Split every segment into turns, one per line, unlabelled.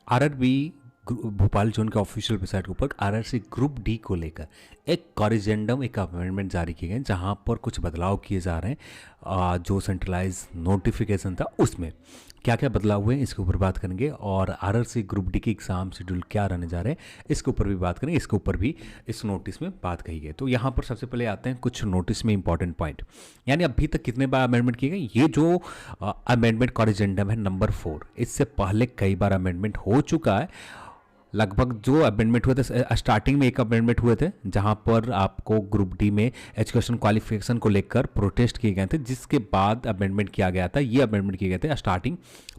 RRB Bhopal zone के official website के ऊपर आरआरसी ग्रुप डी को लेकर एक कॉरिजेंडम एक अमेंडमेंट जारी किए गए जहां पर कुछ बदलाव किए जा रहे हैं। जो सेंट्रलाइज नोटिफिकेशन था उसमें क्या क्या बदलाव हुए इसके ऊपर बात करेंगे, और आरआरसी ग्रुप डी के एग्जाम शेड्यूल क्या रहने जा रहे हैं इसके ऊपर भी बात करेंगे। इसके ऊपर भी इस नोटिस में बात कही गई। तो यहाँ पर सबसे पहले आते हैं कुछ नोटिस में इंपॉर्टेंट पॉइंट, यानी अभी तक कितने बार अमेंडमेंट किए गए। ये जो अमेंडमेंट कॉरिजेंडम है नंबर 4, इससे पहले कई बार अमेंडमेंट हो चुका है। लगभग जो अमेंडमेंट हुए थे, स्टार्टिंग में एक अमेंडमेंट हुए थे जहां पर आपको ग्रुप डी में एजुकेशन क्वालिफिकेशन को लेकर प्रोटेस्ट किए गए थे, जिसके बाद अमेंडमेंट किया गया था। ये अमेंडमेंट किए गए थे स्टार्टिंग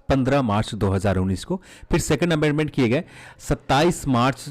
15 मार्च 2019 को। फिर सेकंड अमेंडमेंट किए गए 27 मार्च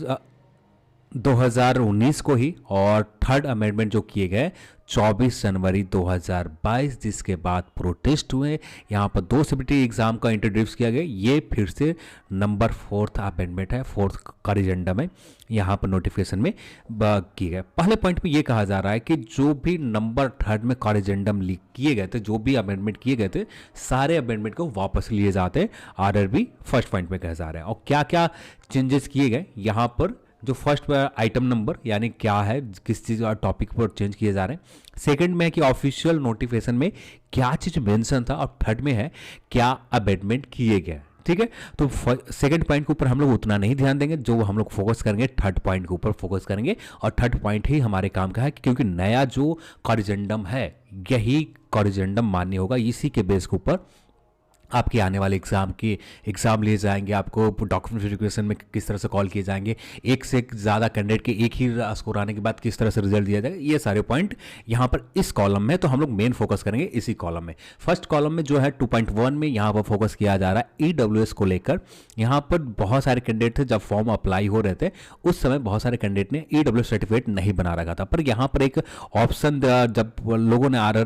2019 को ही, और थर्ड अमेंडमेंट जो किए गए 24 जनवरी 2022, जिसके बाद प्रोटेस्ट हुए। यहाँ पर 2 सीबीटी एग्जाम का इंट्रोड्यूस किया गया। ये फिर से नंबर 4th अमेंडमेंट है, 4th कॉरिजेंडम है, यहाँ पर नोटिफिकेशन में किए गए। पहले पॉइंट में ये कहा जा रहा है कि जो भी नंबर 3rd में कॉरिजेंडम किए गए थे, जो भी अमेंडमेंट किए गए थे, सारे अमेंडमेंट को वापस लिए जाते हैं। आरआरबी फर्स्ट पॉइंट में कहा जा रहा है। और क्या क्या चेंजेस किए गए यहाँ पर, जो फर्स्ट आइटम नंबर यानी क्या है, किस चीज़ और टॉपिक पर चेंज किए जा रहे हैं। सेकंड में है कि ऑफिशियल नोटिफिकेशन में क्या चीज़ मेंशन था, और थर्ड में है क्या अमेंडमेंट किए गए। ठीक है, तो सेकंड पॉइंट के ऊपर हम लोग उतना नहीं ध्यान देंगे, जो हम लोग फोकस करेंगे थर्ड पॉइंट के ऊपर फोकस करेंगे। और थर्ड पॉइंट ही हमारे काम का है, क्योंकि नया जो कॉरिजेंडम है यही कॉरिजेंडम मान्य होगा। इसी के बेस के ऊपर आपके आने वाले एग्ज़ाम लिए जाएंगे। आपको डॉक्यूमेंट वेरिफिकेशन में किस तरह से कॉल किए जाएंगे, एक से ज़्यादा कैंडिडेट के एक ही स्कोर आने के बाद किस तरह से रिजल्ट दिया जाएगा, ये सारे पॉइंट यहाँ पर इस कॉलम में। तो हम लोग मेन फोकस करेंगे इसी कॉलम में। फर्स्ट कॉलम में जो है 2.1 में यहाँ पर फोकस किया जा रहा है ईडब्ल्यूएस को लेकर। यहाँ पर बहुत सारे कैंडिडेट थे, जब फॉर्म अप्लाई हो रहे थे उस समय बहुत सारे कैंडिडेट ने ईडब्ल्यूएस सर्टिफिकेट नहीं बना रखा था। पर यहाँ पर एक ऑप्शन जब लोगों ने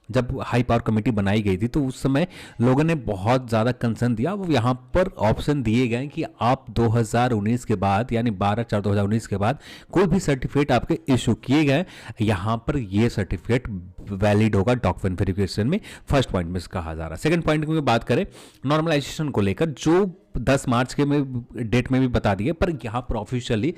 जब हाई पावर कमेटी बनाई गई थी तो उस समय लोगों ने बहुत ज़्यादा कंसर्न दिया। वो यहाँ पर ऑप्शन दिए गए कि आप 2019 के बाद, यानी 12/4/2019 के बाद कोई भी सर्टिफिकेट आपके इशू किए गए, यहाँ पर ये सर्टिफिकेट वैलिड होगा डॉक्यूमेंट वेरिफिकेशन में। फर्स्ट पॉइंट में कहा जा रहा है। सेकंड पॉइंट में बात करें नॉर्मलाइजेशन को लेकर, जो 10 मार्च के डेट में भी बता दिए, पर यहाँ पर ऑफिशियली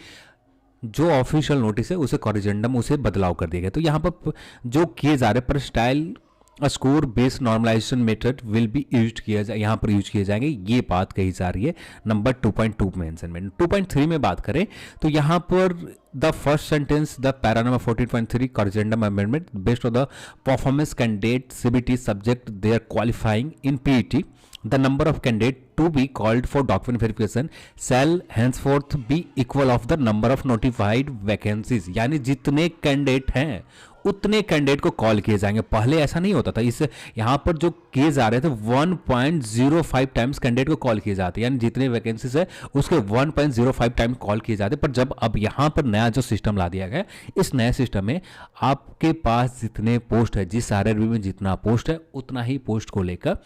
जो ऑफिशियल नोटिस है उसे कॉरिजेंडम उसे बदलाव कर दिया गया। तो यहाँ पर जो किए जा रहे पर style score based normalisation method will be use किया जाए, यहाँ पर यूज किए जाएंगे, ये बात कही जा रही है नंबर 2.2 मेंशन में। 2.3 में बात करें तो यहाँ पर the first sentence the para number 14.3 corrigendum amendment based on the performance candidate CBT subject they are qualifying in PET the number of candidate to be called for document verification shall henceforth be equal of the number of notified vacancies। यानी जितने candidate हैं उतने candidate को call किए जाएंगे। पहले ऐसा नहीं होता था। इस यहाँ पर जो किए जा रहे थे 1.05 टाइम्स कैंडिडेट को कॉल किए जाते, यानी जितने वैकेंसीज है उसके 1.05 टाइम कॉल किए जाते। पर जब अब यहाँ पर नया जो सिस्टम ला दिया गया, इस नए सिस्टम में आपके पास जितने पोस्ट है, जिस आरआरबी में जितना पोस्ट है उतना ही पोस्ट को लेकर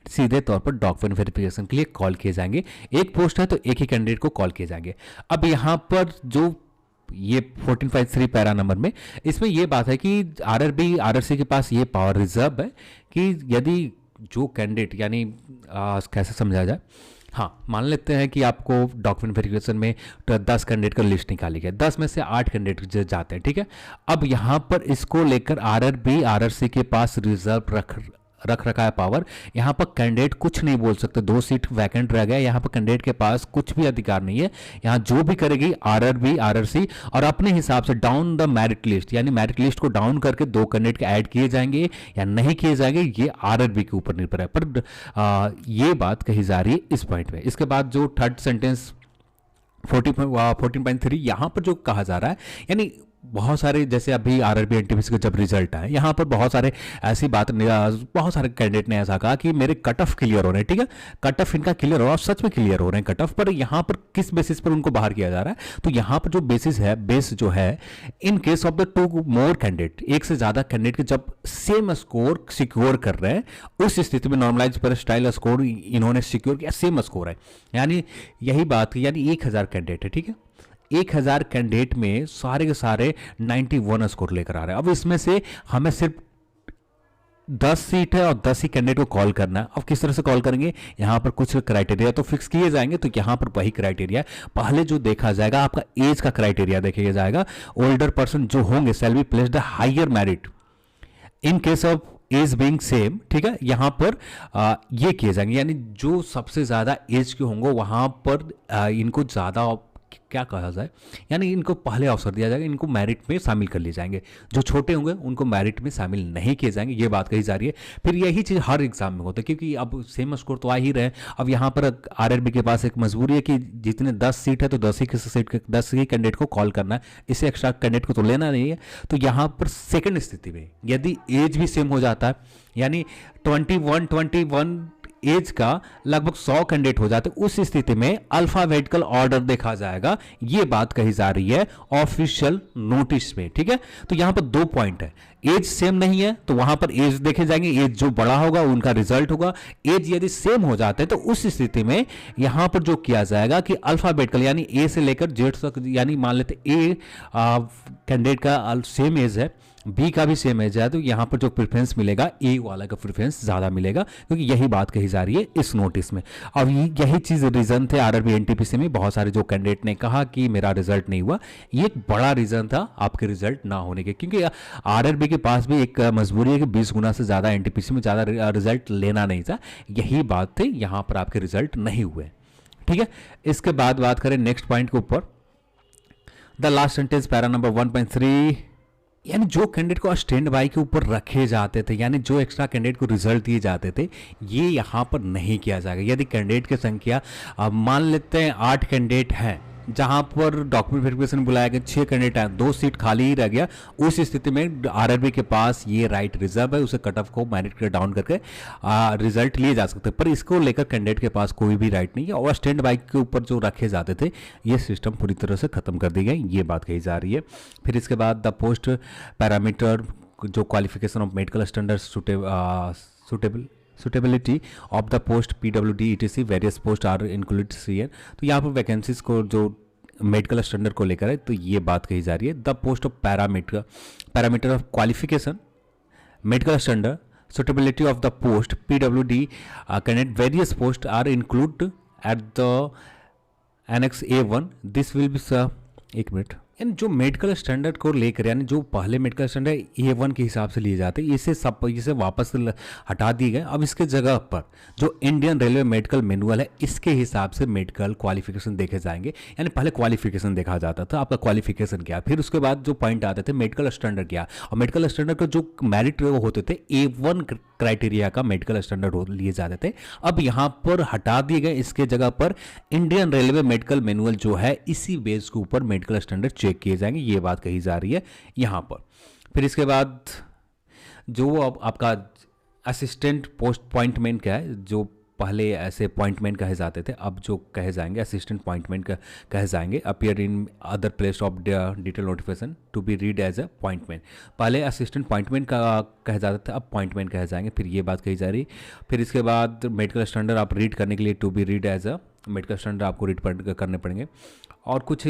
सीधे तौर पर डॉक्यूमेंट वेरिफिकेशन के लिए कॉल किए जाएंगे। एक पोस्ट है तो एक ही कैंडिडेट को कॉल किए जाएंगे। अब यहाँ पर जो ये 14.3 पैरा नंबर में, इसमें ये बात है कि आरआरसी के पास ये पावर रिजर्व है कि यदि जो कैंडिडेट, यानी कैसे समझा जाए, हाँ मान लेते हैं कि आपको डॉक्यूमेंट वेरिफिकेशन में 10 कैंडिडेट का लिस्ट निकाली गई, 10 में से 8 कैंडिडेट जाते हैं। ठीक है, अब यहाँ पर इसको लेकर आरआरसी के पास रिजर्व रख रखा है पावर। यहाँ पर कैंडिडेट कुछ नहीं बोल सकते। 2 सीट वैकेंट रह गया, यहाँ पर कैंडिडेट के पास कुछ भी अधिकार नहीं है। यहाँ जो भी करेगी आरआरसी और अपने हिसाब से डाउन द मेरिट लिस्ट, यानी मेरिट लिस्ट को डाउन करके 2 कैंडिडेट ऐड किए जाएंगे या नहीं किए जाएंगे, ये आरआरबी के ऊपर निर्भर है। पर ये बात कही जा रही है इस पॉइंट में। इसके बाद जो थर्ड सेंटेंस 14.3 यहाँ पर जो कहा जा रहा है, यानी बहुत सारे, जैसे अभी आरआरबी एनटीपीसी का जब रिजल्ट आए, यहाँ पर बहुत सारे बहुत सारे कैंडिडेट ने ऐसा कहा कि मेरे कट ऑफ क्लियर हो रहे हैं। ठीक है, कट ऑफ इनका क्लियर हो रहा है, सच में क्लियर हो रहे हैं कट ऑफ, पर यहाँ पर किस बेसिस पर उनको बाहर किया जा रहा है। तो यहाँ पर जो बेस जो है, इन case of the 2 more candidate, एक से ज्यादा कैंडिडेट के जब सेम स्कोर सिक्योर कर रहे हैं, उस स्थिति में नॉर्मलाइज पर स्टाइल स्कोर इन्होंने सिक्योर किया, सेम स्कोर है, यानी यही बात, यानी 1000 कैंडिडेट है। ठीक है, 1000 कैंडिडेट में सारे के सारे 91 स्कोर लेकर आ रहे हैं। अब इसमें से हमें सिर्फ 10 सीट है और 10 ही कैंडिडेट को कॉल करना है। अब किस तरह से कॉल करेंगे, यहाँ पर कुछ क्राइटेरिया तो फिक्स किए जाएंगे, तो यहाँ पर वही क्राइटेरिया पहले जो देखा जाएगा आपका एज का क्राइटेरिया देखा जाएगा। ओल्डर पर्सन जो होंगे shall be placed the higher merit in case of age being same, ठीक है। यहाँ पर ये किए जाएंगे, यानी जो सबसे ज़्यादा एज के होंगे वहाँ पर इनको ज़्यादा क्या कहा जाए, यानी इनको पहले अवसर दिया जाएगा, इनको मेरिट में शामिल कर लिए जाएंगे। जो छोटे होंगे उनको मेरिट में शामिल नहीं किए जाएंगे, ये बात कही जा रही है। फिर यही चीज़ हर एग्जाम में होता है, क्योंकि अब सेम स्कोर तो आ ही रहे हैं। अब यहाँ पर आरआरबी के पास एक मजबूरी है कि जितने 10 सीट है तो 10 ही सीट के 10 ही कैंडिडेट को कॉल करना है, इससे एक्स्ट्रा कैंडिडेट को तो लेना नहीं है। तो यहाँ पर सेकेंड स्थिति में यदि एज भी सेम हो जाता है, यानी 21 एज का लगभग 100 कैंडिडेट हो जाते, उस स्थिति में अल्फाबेटिकल ऑर्डर देखा जाएगा, ये बात कही जा रही है ऑफिशियल नोटिस में, ठीक है। तो यहां पर 2 पॉइंट है, एज सेम नहीं है तो वहां पर एज देखे जाएंगे, एज जो बड़ा होगा उनका रिजल्ट होगा। एज यदि सेम हो जाते हैं तो उस स्थिति में यहां पर जो किया जाएगा कि अल्फाबेटिकल यानी ए से लेकर जेड तक, यानी मान लेते ए कैंडिडेट का सेम एज है, बी का भी सेम एज है, तो यहां पर जो प्रेफरेंस मिलेगा ए वाला का प्रेफरेंस ज्यादा मिलेगा, क्योंकि यही बात कही जा रही है इस नोटिस में। अब यही चीज रीजन थे आरआरबी एनटीपीसी में, बहुत सारे जो कैंडिडेट ने कहा कि मेरा रिजल्ट नहीं हुआ, ये एक बड़ा रीजन था आपके रिजल्ट ना होने के, क्योंकि आरआरबी के पास भी एक मजबूरी है कि 20 गुना से ज्यादा एनटीपीसी में ज्यादा रिजल्ट लेना नहीं था, यही बात थी, यहां पर आपके रिजल्ट नहीं हुए, ठीक है। इसके बाद बात करें नेक्स्ट पॉइंट के ऊपर, the last sentence para number 1.3, यानी जो कैंडिडेट को स्टैंड बाई के ऊपर रखे जाते थे, यानी जो एक्स्ट्रा कैंडिडेट को रिजल्ट दिए जाते थे, ये यहां पर नहीं किया जाएगा। यदि कैंडिडेट की संख्या मान लेते हैं 8 कैंडिडेट हैं, जहां पर डॉक्यूमेंट वेरिफिकेशन बुलाया गया 6 कैंडिडेट हैं, 2 सीट खाली ही रह गया, उस स्थिति में आरआरबी के पास ये राइट रिजर्व है, उसे कट ऑफ को मेरिट के डाउन करके रिजल्ट लिए जा सकते हैं, पर इसको लेकर कैंडिडेट के पास कोई भी राइट नहीं है। और स्टैंड बाई के ऊपर जो रखे जाते थे, ये सिस्टम पूरी तरह से खत्म कर दी गई, ये बात कही जा रही है। फिर इसके बाद द पोस्ट पैरामीटर, जो qualification of medical standard suitability of the post PWD ETC various post are included CN, तो यहाँ पर वैकेंसीज को जो मेडिकल स्टैंडर्ड को लेकर है, तो ये बात कही जा रही है। The post of parameter of qualification medical standard suitability of the post PWD candidate various post are include at the annex A1, this will be एक मिनट, यानी जो मेडिकल स्टैंडर्ड को लेकर, यानी जो पहले मेडिकल स्टैंडर्ड A1 के हिसाब से लिए जाते हैं, इसे वापस हटा दिए गए। अब इसके जगह पर जो इंडियन रेलवे मेडिकल मैनुअल है, इसके हिसाब से मेडिकल क्वालिफिकेशन देखे जाएंगे। यानी पहले क्वालिफिकेशन देखा जाता था, आपका क्वालिफिकेशन क्या, फिर उसके बाद जो पॉइंट आते थे मेडिकल स्टैंडर्ड क्या, और मेडिकल स्टैंडर्ड का जो मेरिट होते थे A1 क्राइटेरिया का मेडिकल स्टैंडर्ड लिए जाते थे, अब यहाँ पर हटा दिए गए। इसके जगह पर इंडियन रेलवे मेडिकल मैनुअल जो है, इसी बेस के ऊपर मेडिकल स्टैंडर्ड चेक किए जाएंगे, ये बात कही जा रही है यहाँ पर। फिर इसके बाद जो अब आपका असिस्टेंट पोस्ट पॉइंटमेंट क्या है, जो पहले ऐसे पॉइंटमेंट कहे जाते थे, अब जो कहे जाएंगे असिस्टेंट पॉइंटमेंट कहे जाएंगे। Appear in other place of detail notification to be read as appointment, पहले असिस्टेंट पॉइंटमेंट का कहे जाते थे, अब पॉइंटमेंट कहे जाएंगे, फिर ये बात कही जा रही। फिर इसके बाद मेडिकल स्टैंडर्ड आप रीड करने के लिए to be read as a medical standard आपको रीड करने पड़ेंगे। और कुछ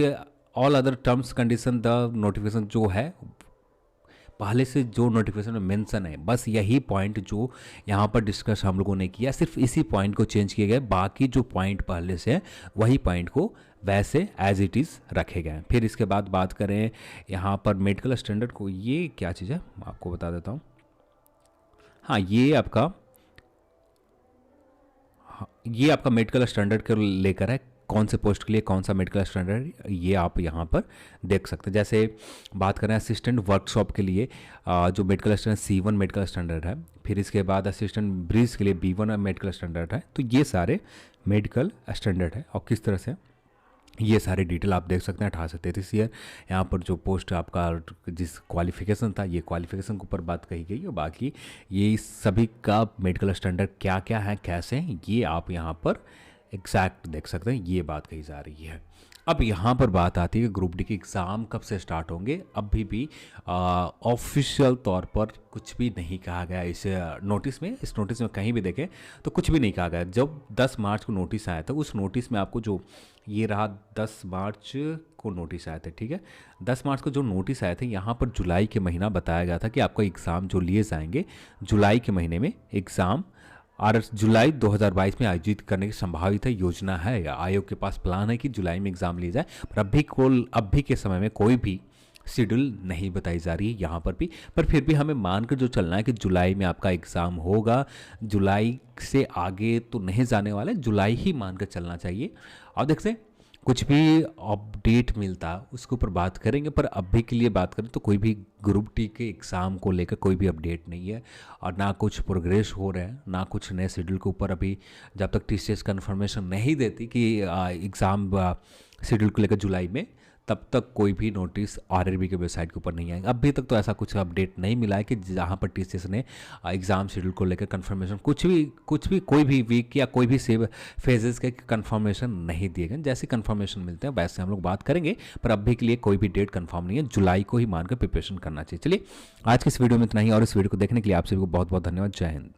all other terms condition the notification जो है, पहले से जो नोटिफिकेशन में मेंशन है, बस यही पॉइंट जो यहाँ पर डिस्कस हम लोगों ने किया, सिर्फ इसी पॉइंट को चेंज किए गए, बाकी जो पॉइंट पहले से है वही पॉइंट को वैसे एज इट इज़ रखे गए। फिर इसके बाद बात करें यहाँ पर मेडिकल स्टैंडर्ड को, ये क्या चीज़ है आपको बता देता हूँ। हाँ, ये आपका मेडिकल स्टैंडर्ड को लेकर है, कौन से पोस्ट के लिए कौन सा मेडिकल स्टैंडर्ड, ये आप यहाँ पर देख सकते हैं। जैसे बात करें असिस्टेंट वर्कशॉप के लिए जो medical standard C1 medical standard है, फिर इसके बाद असिस्टेंट ब्रिज के लिए B1 मेडिकल स्टैंडर्ड है, तो ये सारे मेडिकल स्टैंडर्ड है। और किस तरह से ये सारे डिटेल आप देख सकते हैं 18 से 33 ईयर, यहाँ पर जो पोस्ट आपका जिस क्वालिफिकेशन था, ये क्वालिफिकेशन के ऊपर बात कही गई है। बाकी ये सभी का मेडिकल स्टैंडर्ड क्या क्या है, कैसे हैं, ये आप यहाँ पर एग्जैक्ट देख सकते हैं, ये बात कही जा रही है। अब यहाँ पर बात आती है कि ग्रुप डी के एग्ज़ाम कब से स्टार्ट होंगे। अभी भी ऑफिशियल तौर पर कुछ भी नहीं कहा गया इस नोटिस में। इस नोटिस में कहीं भी देखें तो कुछ भी नहीं कहा गया। जब 10 मार्च को नोटिस आया था, उस नोटिस में आपको जो ये रहा 10 मार्च को नोटिस आए थे, ठीक है। 10 मार्च को जो नोटिस आए थे, यहाँ पर जुलाई के महीना बताया गया था कि आपका एग्ज़ाम जो लिए जाएंगे जुलाई के महीने में एग्ज़ाम, और जुलाई 2022 में आयोजित करने की संभावित है, योजना है या आयोग के पास प्लान है कि जुलाई में एग्ज़ाम लिए जाए। पर अभी के समय में कोई भी शेड्यूल नहीं बताई जा रही है यहाँ पर भी। पर फिर भी हमें मानकर जो चलना है कि जुलाई में आपका एग्ज़ाम होगा, जुलाई से आगे तो नहीं जाने वाला है, जुलाई ही मानकर चलना चाहिए। और देखते हैं कुछ भी अपडेट मिलता उसके ऊपर बात करेंगे। पर अभी के लिए बात करें तो कोई भी ग्रुप डी के एग्ज़ाम को लेकर कोई भी अपडेट नहीं है, और ना कुछ प्रोग्रेस हो रहा है, ना कुछ नए शेड्यूल के ऊपर। अभी जब तक टीसीएस कन्फर्मेशन नहीं देती कि एग्ज़ाम शेड्यूल को लेकर जुलाई में, तब तक कोई भी नोटिस आरआरबी के वेबसाइट के ऊपर नहीं आएगा। अभी तक तो ऐसा कुछ अपडेट नहीं मिला है कि जहाँ पर टीसीएस ने एग्ज़ाम शेड्यूल को लेकर कंफर्मेशन कुछ भी कोई भी वीक या कोई भी सेव फेजेस के कंफर्मेशन नहीं दिए गए। जैसे कंफर्मेशन मिलते हैं वैसे हम लोग बात करेंगे, पर अभी के लिए कोई भी डेट कंफर्म नहीं है। जुलाई को ही मानकर प्रिपरेशन करना चाहिए। चलिए आज की इस वीडियो में इतना ही, और इस वीडियो को देखने के लिए आप सभी को बहुत बहुत धन्यवाद। जय हिंद।